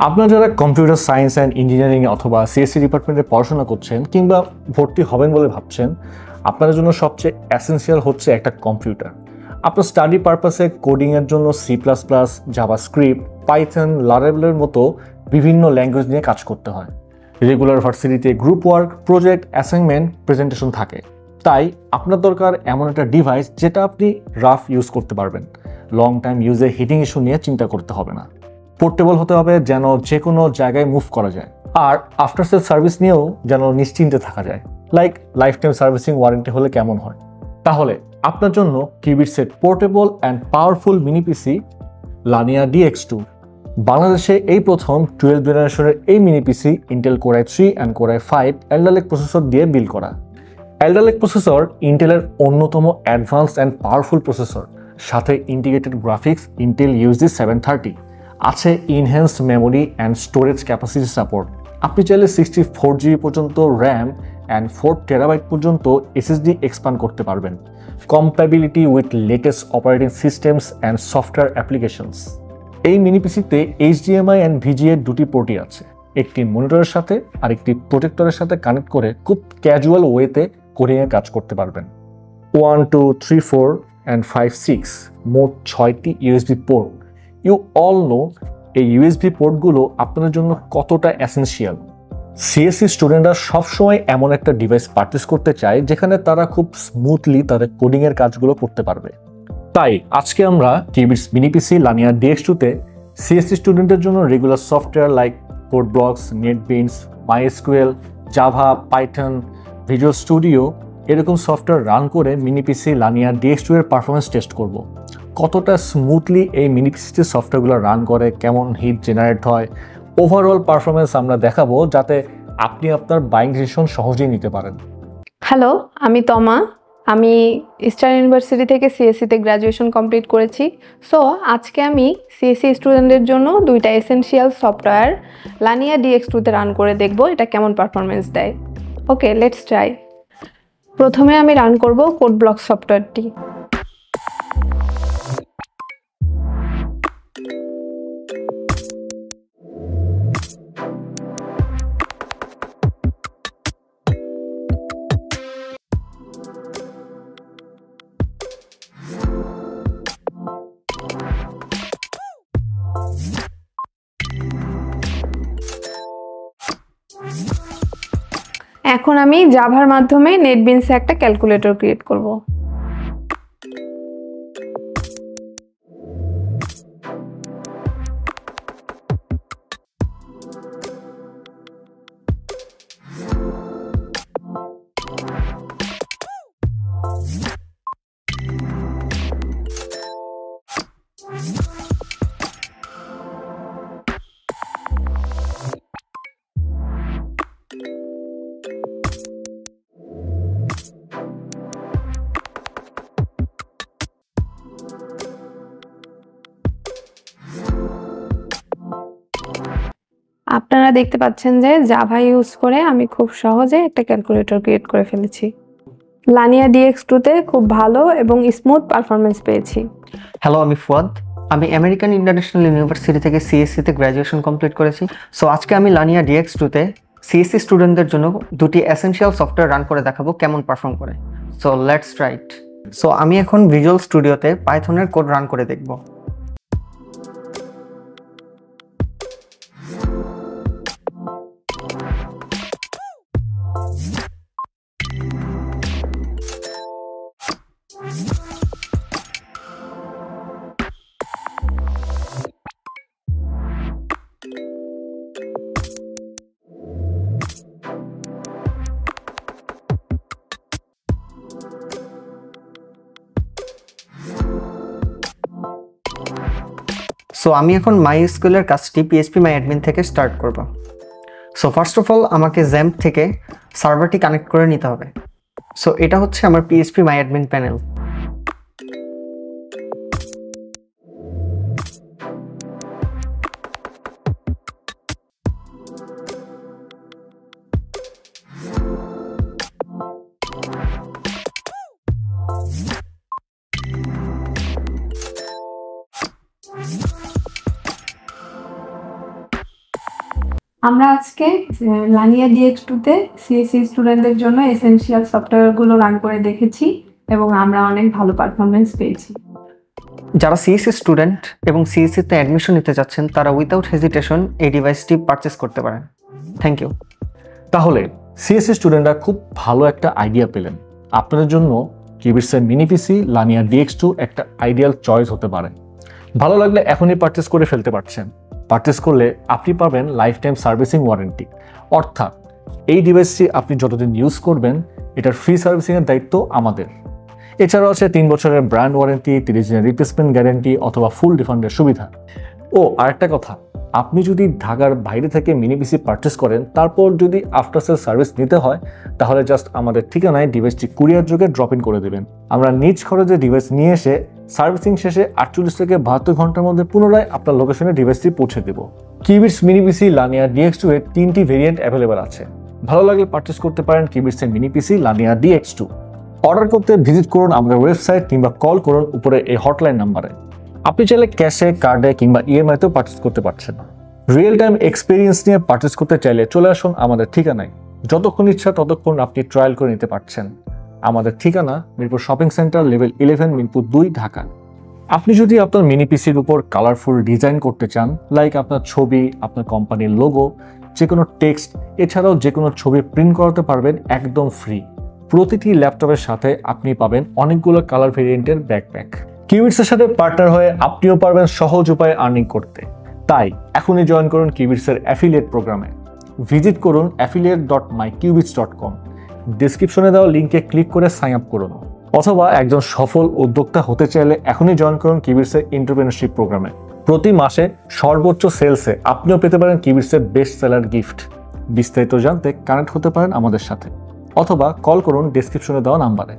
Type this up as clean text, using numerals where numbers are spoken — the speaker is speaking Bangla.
আপনারা যারা কম্পিউটার সায়েন্স অ্যান্ড ইঞ্জিনিয়ারিং অথবা সিএসসি ডিপার্টমেন্টে পড়াশোনা করছেন কিংবা ভর্তি হবেন বলে ভাবছেন, আপনাদের জন্য সবচেয়ে এসেনশিয়াল হচ্ছে একটা কম্পিউটার। আপনার স্টাডি পারপাসে কোডিংয়ের জন্য C++, জাভাস্ক্রিপ্ট, পাইথন, লারাভেলের মতো বিভিন্ন ল্যাঙ্গুয়েজ নিয়ে কাজ করতে হয়। রেগুলার ভার্সিটিতে group work, project, assignment, presentation থাকে। তাই আপনার দরকার এমন একটা ডিভাইস যেটা আপনি রাফ ইউজ করতে পারবেন। লং টাইম ইউজে হিটিং ইস্যু নিয়ে চিন্তা করতে হবে না। পোর্টেবল হতে হবে যেন যে কোনো জায়গায় মুভ করা যায়, আর আফটার সেল সার্ভিস নিয়েও যেন নিশ্চিন্তে থাকা যায়। Like lifetime servicing warranty হলে কেমন হয়। তাহলে আপনার জন্য কিউবিটসের portable and powerful mini PC Lania DX2। বাংলাদেশে এই প্রথম 12th জেনারেশনের এই mini PC Intel Core i3 and Core i5 Alder Lake processor দিয়ে বিল্ড করা। Alder Lake প্রসেসর ইন্টেলের অন্যতম অ্যাডভান্স অ্যান্ড পাওয়ারফুল প্রসেসর, সাথে ইন্টিগ্রেটেড গ্রাফিক্স ইন্টেল USD 730, আছে enhanced memory and storage capacity support. আপনি চাইলে 64GB পর্যন্ত র্যাম অ্যান্ড 4TB পর্যন্ত SSD এক্সপান্ড করতে পারবেন। Compatibility with latest operating systems and software applications. এই মিনি পিসিতে HDMI অ্যান্ড VGA দুটি পোর্টই আছে। একটি মনিটরের সাথে আর একটি প্রোটেক্টরের সাথে কানেক্ট করে খুব ক্যাজুয়াল ওয়েতে কোডিংয়ে কাজ করতে পারবেন। 1, 2, 3, 4 অ্যান্ড 5, 6 মোট 6টি USB port. You all know এই USB পোর্টগুলো আপনাদের জন্য কতটা এসেনশিয়াল। সিএসসি স্টুডেন্টরা সবসময় এমন একটা ডিভাইস পারচেস করতে চায় যেখানে তারা খুব স্মুথলি তাদের কোডিংয়ের কাজগুলো করতে পারবে। তাই আজকে আমরা কিউবিটস মিনি পিসি লানিয়া DX2-তে সিএসসি স্টুডেন্টের জন্য regular software like CodeBlocks, NetBeans, MySQL, Java, Python, Visual Studio এরকম সফটওয়্যার রান করে মিনি পিসি লানিয়া DX2 এর পারফরমেন্স টেস্ট করব। কতটা স্মুথলি এই মিনি পিসিতে সফটওয়্যারগুলো রান করে, কেমন হিট জেনারেট হয়, ওভারঅল পারফরমেন্স আমরা দেখাবো, যাতে আপনি আপনার বাইং ডিসিশন সহজেই নিতে পারেন। হ্যালো, আমি তমা। আমি ইস্টার্ন ইউনিভার্সিটি থেকে সিএসসিতে গ্র্যাজুয়েশন কমপ্লিট করেছি। সো আজকে আমি সিএসসি স্টুডেন্টদের জন্য দুইটা এসেনশিয়াল সফটওয়্যার লানিয়া DX2-তে রান করে দেখব এটা কেমন পারফরমেন্স দেয়। ওকে, লেটস ট্রাই। প্রথমে আমি রান করব কোডব্লক সফটওয়্যারটি। এখন আমি জাভার মাধ্যমে নেটবিনসে একটা ক্যালকুলেটর ক্রিয়েট করব। আপনারা দেখতে পাচ্ছেন যে জাভা ইউজ করে আমি খুব সহজে একটা ক্যালকুলেটর ক্রিয়েট করে ফেলেছি। লানিয়া DX2-তে খুব ভালো এবং স্মুথ পারফরমেন্স পেয়েছি। হ্যালো, আমি ফুয়াদ। আমি আমেরিকান ইন্টারন্যাশনাল ইউনিভার্সিটি থেকে সিএসসিতে গ্র্যাজুয়েশন কমপ্লিট করেছি। সো আজকে আমি লানিয়া DX2-তে সিএসসি স্টুডেন্টদের জন্য দুটি এসেনশিয়াল সফটওয়্যার রান করে দেখাবো কেমন পারফর্ম করে। So let's try it. So আমি এখন ভিজুয়াল স্টুডিওতে পাইথনের কোড রান করে দেখব। সো আমি এখন MySQL এর কাজটি PHPMyAdmin থেকে স্টার্ট করব। সো ফার্স্ট অফ অল আমাকে XAMPP থেকে সার্ভারটি কানেক্ট করে নিতে হবে। সো এটা হচ্ছে আমার PHPMyAdmin প্যানেল। আমরা আজকে লানিয়া DX2-তে সিএসসি স্টুডেন্টদের জন্য এসেনশিয়াল সফটওয়্যারগুলো রান করে দেখেছি এবং আমরা অনেক ভালো পারফরমেন্স পেয়েছি। যারা সিএসসি স্টুডেন্ট এবং সিএসসিতে অ্যাডমিশন নিতে যাচ্ছেন তারা উইদাউট হেজিটেশন এই ডিভাইসটি পারচেস করতে পারেন। Thank you. তাহলে সিএসসি স্টুডেন্টরা খুব ভালো একটা আইডিয়া পেলেন। আপনাদের জন্য কিউবিটসের মিনি পিসি লানিয়া DX2 একটা আইডিয়াল চয়েস হতে পারে। ভালো লাগলে এখনই পারচেস করে ফেলতে পারছেন। পারচেস করলে আপনি পাবেন লাইফ টাইম সার্ভিসিং ওয়ারেন্টি, অর্থাৎ এই ডিভাইসটি আপনি যতদিন ইউজ করবেন এটার ফ্রি সার্ভিসিংয়ের দায়িত্ব আমাদের। এছাড়াও আছে 3 বছরের ব্র্যান্ড ওয়ারেন্টি, 30 দিনের রিপ্লেসমেন্ট গ্যারেন্টি অথবা ফুল রিফান্ডের সুবিধা। ও আরেকটা কথা, আপনি যদি ঢাকার বাইরে থেকে মিনি পিসি পারচেস করেন তারপর যদি আফটার সেল সার্ভিস নিতে হয় তাহলে জাস্ট আমাদের ঠিকানায় ডিভাইসটি কুরিয়ার যোগে ড্রপ ইন করে দেবেন। আমরা নিজ খরচে ডিভাইস নিয়ে এসে সার্ভিসিং শেষে 48 থেকে 72 ঘন্টার মধ্যে পুনরায় আপনার লোকেশনে ডিভাইসটি পৌঁছে দেব। Cubits mini PC Lania DX2 এর 3টি ভেরিয়েন্ট অ্যাভেলেবেল আছে। ভালো লাগলে পারচেস করতে পারেন কিউবিটসের mini PC Lania DX2। Order করতে ভিজিট করুন আমাদের ওয়েবসাইট কিংবা কল করুন উপরে এই হটলাইন নাম্বারে। আপনি চাইলে ক্যাশে, কার্ডে কিংবা EMI-তেও পারচেস করতে পারছেন। রিয়েল টাইম এক্সপিরিয়েন্স নিয়ে পারচেস করতে চাইলে চলে আসুন আমাদের ঠিকানায়। যতক্ষণ ইচ্ছা ততক্ষণ আপনি ট্রায়াল করে নিতে পারছেন। আমাদের ঠিকানা Mirpur shopping centre, level 11, Mirpur 2, Dhaka. আপনি যদি আপনার মিনি পিসির উপর কালারফুল ডিজাইন করতে চান, লাইক আপনার ছবি, আপনার কোম্পানির লোগো, যে কোনো টেক্সট, এছাড়াও যে কোনো ছবি প্রিন্ট করাতে পারবেন একদম ফ্রি। প্রতিটি ল্যাপটপের সাথে আপনি পাবেন অনেকগুলো কালার ভেরিয়েন্টের ব্যাকপ্যাক। কিউবিটসের সাথে পার্টনার হয়ে আপনিও পারবেন সহজ উপায়ে আর্নিং করতে। তাই এখনই জয়েন করুন কিউবিটসের অ্যাফিলিয়েট প্রোগ্রামে। ভিজিট করুন affiliate.myqubits.com। ডেসক্রিপশনে দেওয়া লিঙ্কে ক্লিক করে সাইন আপ করুন। অথবা একজন সফল উদ্যোক্তা হতে চাইলে এখনই জয়েন করুন কিউবিটসের এন্টারপ্রেনারশিপ প্রোগ্রামে। প্রতি মাসে সর্বোচ্চ সেলসে আপনিও পেতে পারেন কিউবিটসের বেস্ট সেলার গিফট। বিস্তারিত জানতে কানেক্ট হতে পারেন আমাদের সাথে অথবা কল করুন ডেসক্রিপশনে দেওয়া নাম্বারে।